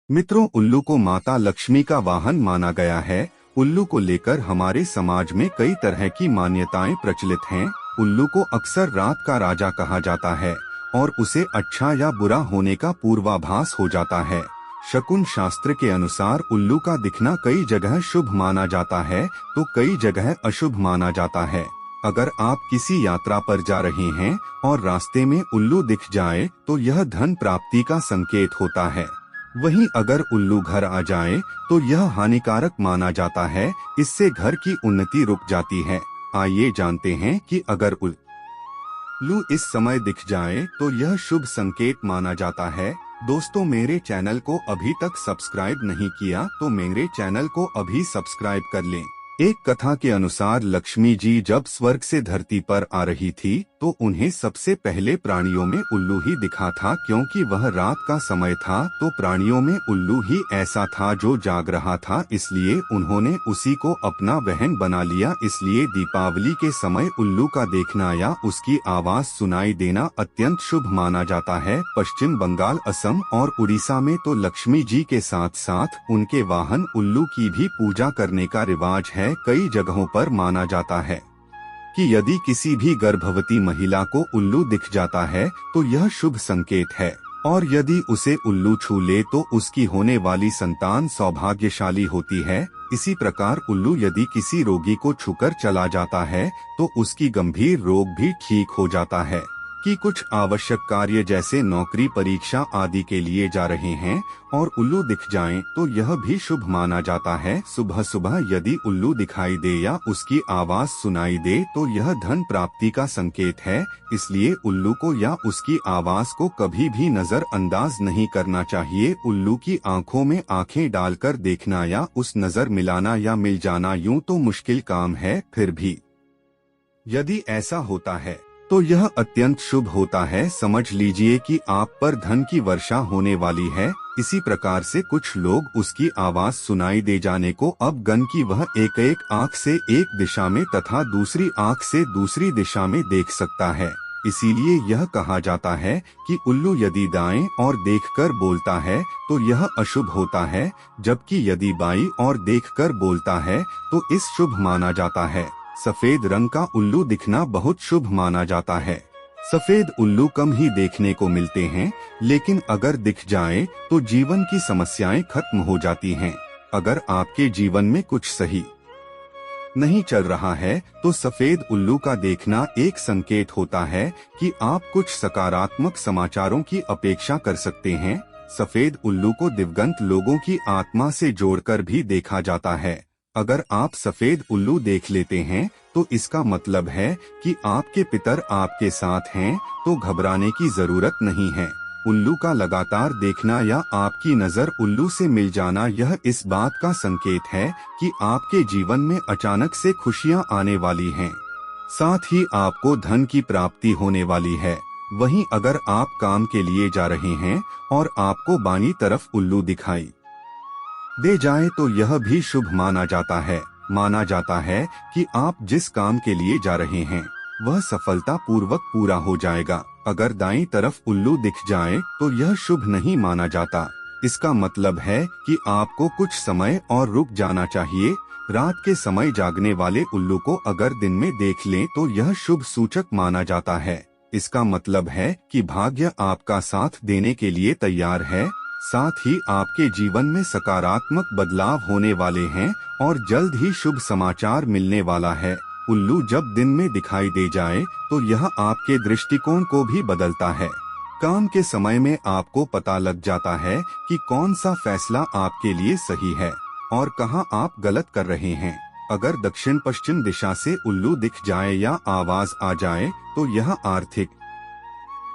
मित्रों, उल्लू को माता लक्ष्मी का वाहन माना गया है। उल्लू को लेकर हमारे समाज में कई तरह की मान्यताएं प्रचलित हैं। उल्लू को अक्सर रात का राजा कहा जाता है और उसे अच्छा या बुरा होने का पूर्वाभास हो जाता है। शकुन शास्त्र के अनुसार उल्लू का दिखना कई जगह शुभ माना जाता है तो कई जगह अशुभ माना जाता है। अगर आप किसी यात्रा पर जा रहे हैं और रास्ते में उल्लू दिख जाए तो यह धन प्राप्ति का संकेत होता है। वहीं अगर उल्लू घर आ जाए तो यह हानिकारक माना जाता है, इससे घर की उन्नति रुक जाती है। आइए जानते हैं कि अगर उल्लू इस समय दिख जाए तो यह शुभ संकेत माना जाता है। दोस्तों, मेरे चैनल को अभी तक सब्सक्राइब नहीं किया तो मेरे चैनल को अभी सब्सक्राइब कर लें। एक कथा के अनुसार लक्ष्मी जी जब स्वर्ग से धरती पर आ रही थी तो उन्हें सबसे पहले प्राणियों में उल्लू ही दिखा था। क्योंकि वह रात का समय था तो प्राणियों में उल्लू ही ऐसा था जो जाग रहा था, इसलिए उन्होंने उसी को अपना वाहन बना लिया। इसलिए दीपावली के समय उल्लू का देखना या उसकी आवाज सुनाई देना अत्यंत शुभ माना जाता है। पश्चिम बंगाल, असम और उड़ीसा में तो लक्ष्मी जी के साथ साथ उनके वाहन उल्लू की भी पूजा करने का रिवाज है। कई जगहों पर माना जाता है कि यदि किसी भी गर्भवती महिला को उल्लू दिख जाता है तो यह शुभ संकेत है, और यदि उसे उल्लू छू ले तो उसकी होने वाली संतान सौभाग्यशाली होती है। इसी प्रकार उल्लू यदि किसी रोगी को छूकर चला जाता है तो उसकी गंभीर रोग भी ठीक हो जाता है। कि कुछ आवश्यक कार्य जैसे नौकरी, परीक्षा आदि के लिए जा रहे हैं और उल्लू दिख जाएं तो यह भी शुभ माना जाता है। सुबह सुबह यदि उल्लू दिखाई दे या उसकी आवाज सुनाई दे तो यह धन प्राप्ति का संकेत है। इसलिए उल्लू को या उसकी आवाज को कभी भी नजरअंदाज नहीं करना चाहिए। उल्लू की आंखों में आंखें डालकर देखना या उस नजर मिलाना या मिल जाना यूं तो मुश्किल काम है, फिर भी यदि ऐसा होता है तो यह अत्यंत शुभ होता है। समझ लीजिए कि आप पर धन की वर्षा होने वाली है। इसी प्रकार से कुछ लोग उसकी आवाज सुनाई दे जाने को अब गन की वह एक एक आंख से एक दिशा में तथा दूसरी आंख से दूसरी दिशा में देख सकता है। इसीलिए यह कहा जाता है कि उल्लू यदि दाएं और देखकर बोलता है तो यह अशुभ होता है, जबकि यदि बाईं और देखकर बोलता है तो इस शुभ माना जाता है। सफेद रंग का उल्लू दिखना बहुत शुभ माना जाता है। सफेद उल्लू कम ही देखने को मिलते हैं, लेकिन अगर दिख जाए तो जीवन की समस्याएं खत्म हो जाती हैं। अगर आपके जीवन में कुछ सही नहीं चल रहा है तो सफेद उल्लू का देखना एक संकेत होता है कि आप कुछ सकारात्मक समाचारों की अपेक्षा कर सकते हैं। सफेद उल्लू को दिवंगत लोगों की आत्मा से जोड़कर भी देखा जाता है। अगर आप सफेद उल्लू देख लेते हैं तो इसका मतलब है कि आपके पितर आपके साथ हैं, तो घबराने की जरूरत नहीं है। उल्लू का लगातार देखना या आपकी नजर उल्लू से मिल जाना यह इस बात का संकेत है कि आपके जीवन में अचानक से खुशियां आने वाली हैं। साथ ही आपको धन की प्राप्ति होने वाली है। वहीं अगर आप काम के लिए जा रहे हैं और आपको बाईं तरफ उल्लू दिखाई दे जाए तो यह भी शुभ माना जाता है। माना जाता है कि आप जिस काम के लिए जा रहे हैं वह सफलता पूर्वक पूरा हो जाएगा। अगर दाईं तरफ उल्लू दिख जाए तो यह शुभ नहीं माना जाता। इसका मतलब है कि आपको कुछ समय और रुक जाना चाहिए। रात के समय जागने वाले उल्लू को अगर दिन में देख लें तो यह शुभ सूचक माना जाता है। इसका मतलब है कि भाग्य आपका साथ देने के लिए तैयार है। साथ ही आपके जीवन में सकारात्मक बदलाव होने वाले हैं और जल्द ही शुभ समाचार मिलने वाला है। उल्लू जब दिन में दिखाई दे जाए तो यह आपके दृष्टिकोण को भी बदलता है। काम के समय में आपको पता लग जाता है कि कौन सा फैसला आपके लिए सही है और कहां आप गलत कर रहे हैं। अगर दक्षिण पश्चिम दिशा से उल्लू दिख जाए या आवाज आ जाए तो यह आर्थिक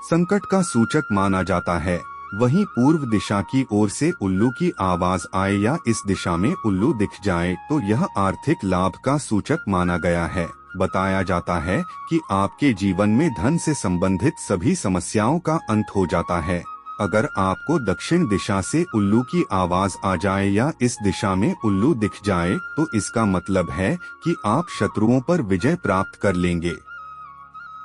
संकट का सूचक माना जाता है। वहीं पूर्व दिशा की ओर से उल्लू की आवाज आए या इस दिशा में उल्लू दिख जाए तो यह आर्थिक लाभ का सूचक माना गया है। बताया जाता है कि आपके जीवन में धन से संबंधित सभी समस्याओं का अंत हो जाता है। अगर आपको दक्षिण दिशा से उल्लू की आवाज आ जाए या इस दिशा में उल्लू दिख जाए तो इसका मतलब है कि आप शत्रुओं पर विजय प्राप्त कर लेंगे।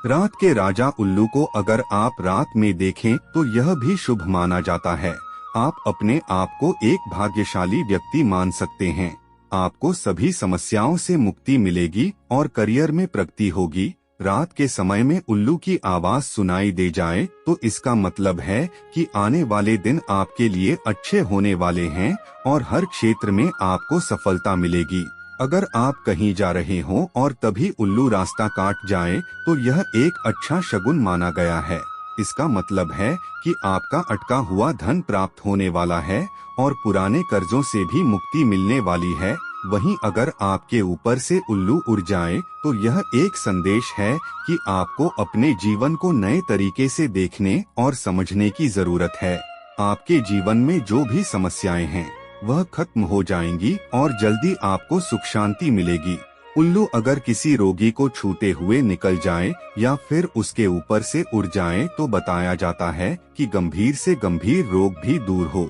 रात के राजा उल्लू को अगर आप रात में देखें तो यह भी शुभ माना जाता है। आप अपने आप को एक भाग्यशाली व्यक्ति मान सकते हैं। आपको सभी समस्याओं से मुक्ति मिलेगी और करियर में प्रगति होगी। रात के समय में उल्लू की आवाज सुनाई दे जाए तो इसका मतलब है कि आने वाले दिन आपके लिए अच्छे होने वाले हैं और हर क्षेत्र में आपको सफलता मिलेगी। अगर आप कहीं जा रहे हो और तभी उल्लू रास्ता काट जाए तो यह एक अच्छा शगुन माना गया है। इसका मतलब है कि आपका अटका हुआ धन प्राप्त होने वाला है और पुराने कर्जों से भी मुक्ति मिलने वाली है। वहीं अगर आपके ऊपर से उल्लू उड़ जाए तो यह एक संदेश है कि आपको अपने जीवन को नए तरीके से देखने और समझने की जरूरत है। आपके जीवन में जो भी समस्याएं हैं वह खत्म हो जाएंगी और जल्दी आपको सुख शांति मिलेगी। उल्लू अगर किसी रोगी को छूते हुए निकल जाए या फिर उसके ऊपर से उड़ जाए तो बताया जाता है कि गंभीर से गंभीर रोग भी दूर हो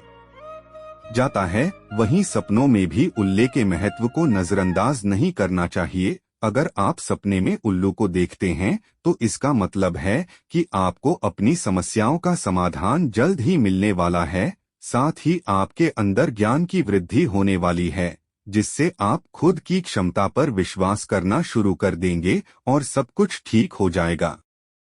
जाता है। वहीं सपनों में भी उल्ले के महत्व को नजरअंदाज नहीं करना चाहिए। अगर आप सपने में उल्लू को देखते हैं तो इसका मतलब है कि आपको अपनी समस्याओं का समाधान जल्द ही मिलने वाला है। साथ ही आपके अंदर ज्ञान की वृद्धि होने वाली है, जिससे आप खुद की क्षमता पर विश्वास करना शुरू कर देंगे और सब कुछ ठीक हो जाएगा।